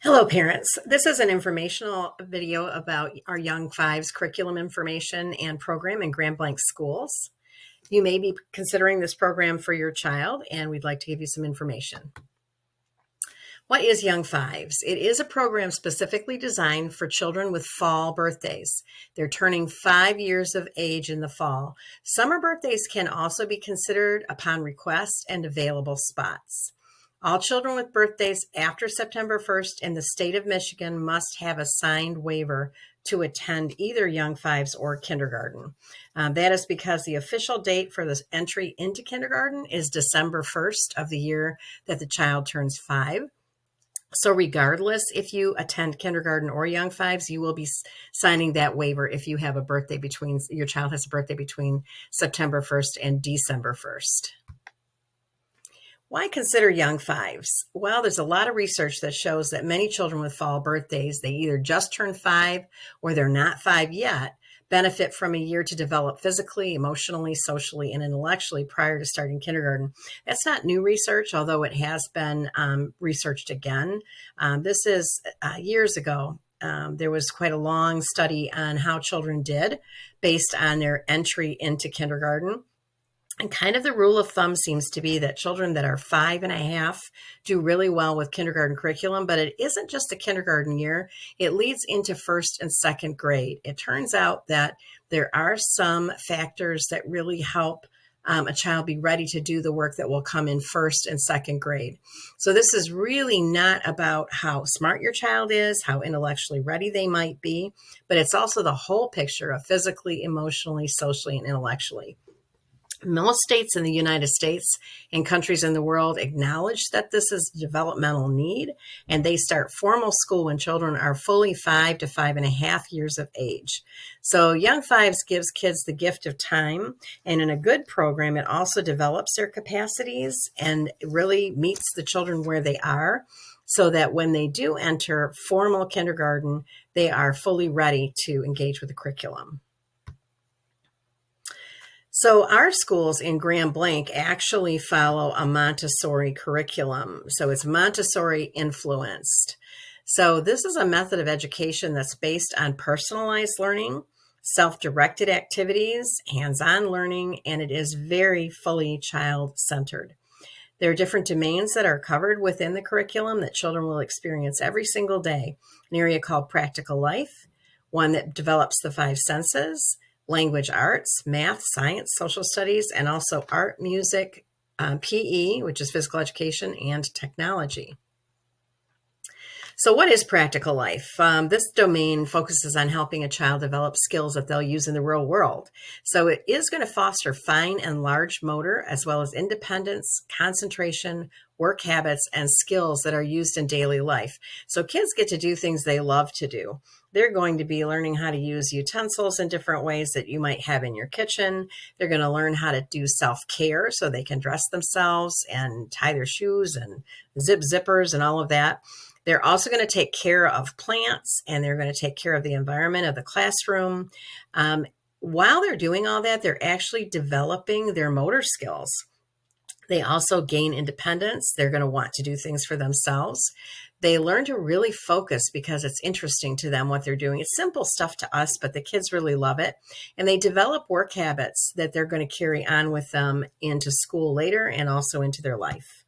Hello, parents. This is an informational video about our Young Fives curriculum information and program in Grand Blanc schools. You may be considering this program for your child, and we'd like to give you some information. What is Young Fives? It is a program specifically designed for children with fall birthdays. They're turning 5 years of age in the fall. Summer birthdays can also be considered upon request and available spots. All children with birthdays after September 1st in the state of Michigan must have a signed waiver to attend either Young Fives or kindergarten. That is because the official date for the entry into kindergarten is December 1st of the year that the child turns 5. So regardless if you attend kindergarten or Young Fives, you will be signing that waiver if you have your child has a birthday between September 1st and December 1st. Why consider Young Fives? Well, there's a lot of research that shows that many children with fall birthdays, they either just turned 5 or they're not 5 yet, benefit from a year to develop physically, emotionally, socially, and intellectually prior to starting kindergarten. That's not new research, although it has been researched again. This is years ago. There was quite a long study on how children did based on their entry into kindergarten. And kind of the rule of thumb seems to be that children that are 5.5 do really well with kindergarten curriculum, but it isn't just a kindergarten year. It leads into first and second grade. It turns out that there are some factors that really help a child be ready to do the work that will come in first and second grade. So this is really not about how smart your child is, how intellectually ready they might be, but it's also the whole picture of physically, emotionally, socially, and intellectually. Most states in the United States and countries in the world acknowledge that this is a developmental need, and they start formal school when children are fully 5 to 5.5 years of age. So Young Fives gives kids the gift of time, and in a good program, it also develops their capacities and really meets the children where they are, so that when they do enter formal kindergarten, they are fully ready to engage with the curriculum. So our schools in Grand Blanc actually follow a Montessori curriculum. So it's Montessori influenced. So this is a method of education that's based on personalized learning, self-directed activities, hands-on learning, and it is very fully child-centered. There are different domains that are covered within the curriculum that children will experience every single day. An area called practical life, one that develops the 5 senses, language arts, math, science, social studies, and also art, music, PE, which is physical education, and technology. So what is practical life? This domain focuses on helping a child develop skills that they'll use in the real world. So it is going to foster fine and large motor, as well as independence, concentration, work habits, and skills that are used in daily life. So kids get to do things they love to do. They're going to be learning how to use utensils in different ways that you might have in your kitchen. They're going to learn how to do self-care so they can dress themselves and tie their shoes and zip zippers and all of that. They're also going to take care of plants, and they're going to take care of the environment of the classroom. While they're doing all that, they're actually developing their motor skills. They also gain independence. They're going to want to do things for themselves. They learn to really focus because it's interesting to them what they're doing. It's simple stuff to us, but the kids really love it. And they develop work habits that they're going to carry on with them into school later and also into their life.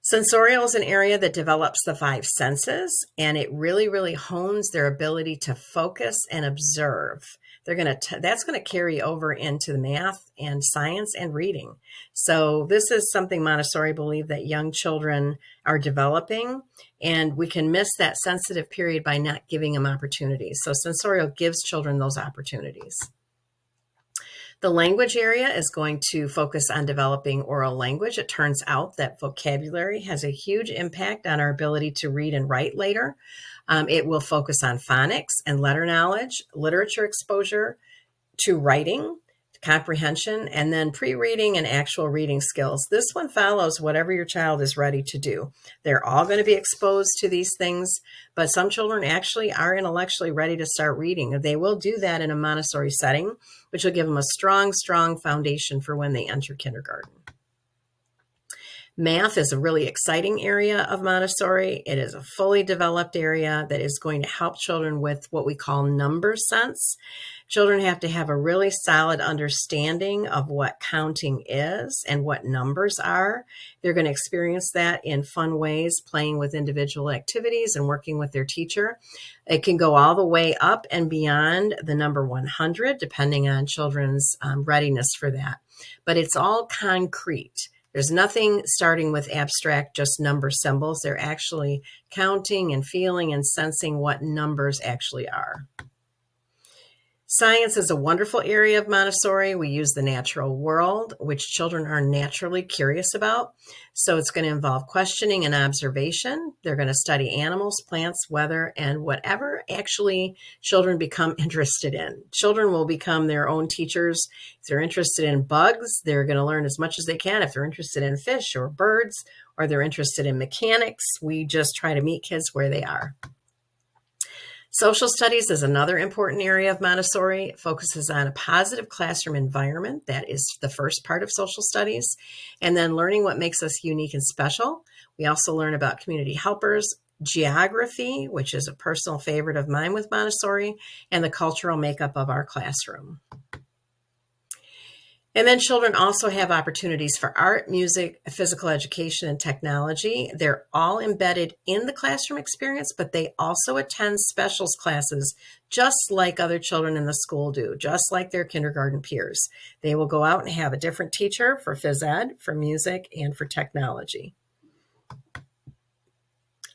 Sensorial is an area that develops the 5 senses, and it really, really hones their ability to focus and observe. That's going to carry over into the math and science and reading. So this is something Montessori believe that young children are developing, and we can miss that sensitive period by not giving them opportunities. So sensorial gives children those opportunities. The language area is going to focus on developing oral language. It turns out that vocabulary has a huge impact on our ability to read and write later. It will focus on phonics and letter knowledge, literature exposure to writing, comprehension, and then pre-reading and actual reading skills. This one follows whatever your child is ready to do. They're all going to be exposed to these things, but some children actually are intellectually ready to start reading. They will do that in a Montessori setting, which will give them a strong, strong foundation for when they enter kindergarten. Math is a really exciting area of Montessori. It is a fully developed area that is going to help children with what we call number sense. Children have to have a really solid understanding of what counting is and what numbers are. They're going to experience that in fun ways, playing with individual activities and working with their teacher. It can go all the way up and beyond the number 100, depending on children's readiness for that. But it's all concrete. There's nothing starting with abstract, just number symbols. They're actually counting and feeling and sensing what numbers actually are. Science is a wonderful area of Montessori. We use the natural world, which children are naturally curious about. So it's going to involve questioning and observation. They're going to study animals, plants, weather, and whatever actually children become interested in. Children will become their own teachers. If they're interested in bugs, they're going to learn as much as they can. If they're interested in fish or birds, or they're interested in mechanics, we just try to meet kids where they are. Social studies is another important area of Montessori. It focuses on a positive classroom environment. That is the first part of social studies. And then learning what makes us unique and special. We also learn about community helpers, geography, which is a personal favorite of mine with Montessori, and the cultural makeup of our classroom. And then children also have opportunities for art, music, physical education, and technology. They're all embedded in the classroom experience, but they also attend specials classes just like other children in the school do, just like their kindergarten peers. They will go out and have a different teacher for phys ed, for music, and for technology.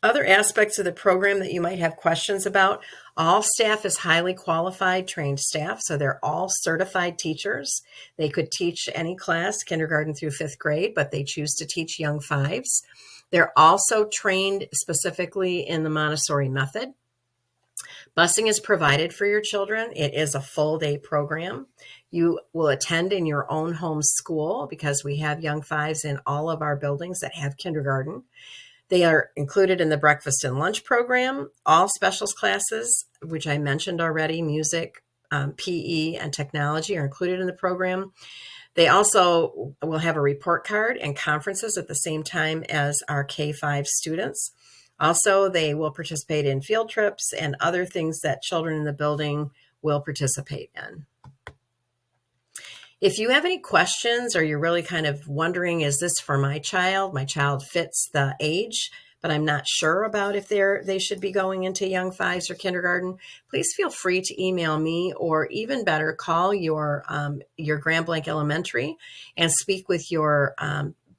Other aspects of the program that you might have questions about, all staff is highly qualified, trained staff, so they're all certified teachers. They could teach any class, kindergarten through 5th grade, but they choose to teach young fives. They're also trained specifically in the Montessori method. Busing is provided for your children. It is a full day program. You will attend in your own home school because we have young fives in all of our buildings that have kindergarten. They are included in the breakfast and lunch program. All specials classes, which I mentioned already, music, PE, and technology are included in the program. They also will have a report card and conferences at the same time as our K-5 students. Also, they will participate in field trips and other things that children in the building will participate in. If you have any questions or you're really kind of wondering, is this for my child? My child fits the age, but I'm not sure about if they should be going into young fives or kindergarten, please feel free to email me, or even better, call your Grand Blanc Elementary and speak with your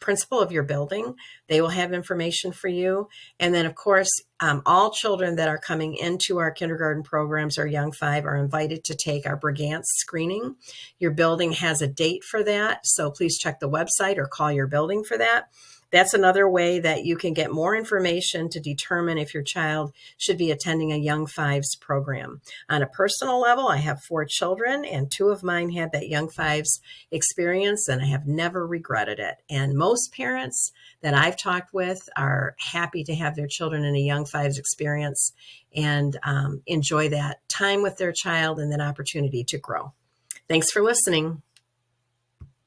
principal of your building. They will have information for you. And then, of course, all children that are coming into our kindergarten programs or young five are invited to take our Brigance screening. Your building has a date for that, so please check the website or call your building for that. That's another way that you can get more information to determine if your child should be attending a Young Fives program. On a personal level, I have 4 children, and 2 of mine had that Young Fives experience, and I have never regretted it. And most parents that I've talked with are happy to have their children in a Young Fives experience and enjoy that time with their child and that opportunity to grow. Thanks for listening.